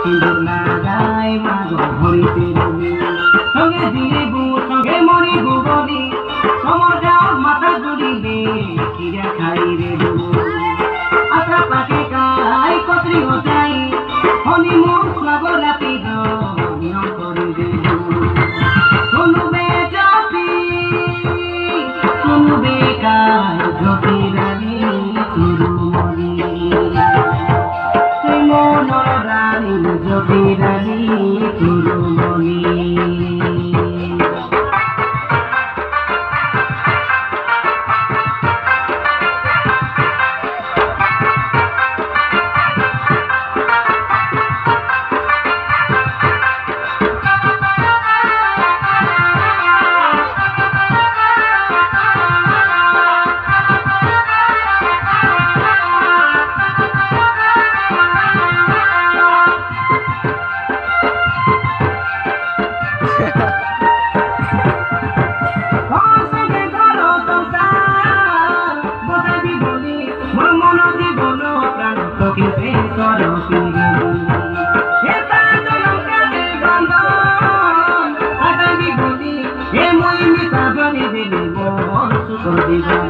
সিঁদুর লাগাই মাগো হইতে রবি সঙ্গে দিবু সঙ্গে মরিবু বলি সমজাও মাথা জুড়িবে কিরা খাই রে দেবু আশা পাখি কাই কতরি হতাই হনি মুখ লাগো রাতি নিয়ম করে দেবু শুনবে জাতি শুনবে কার ঝটি রানী তুরুমণি তুই মনোর রানী ঝটি রানী তুরুমণি Diva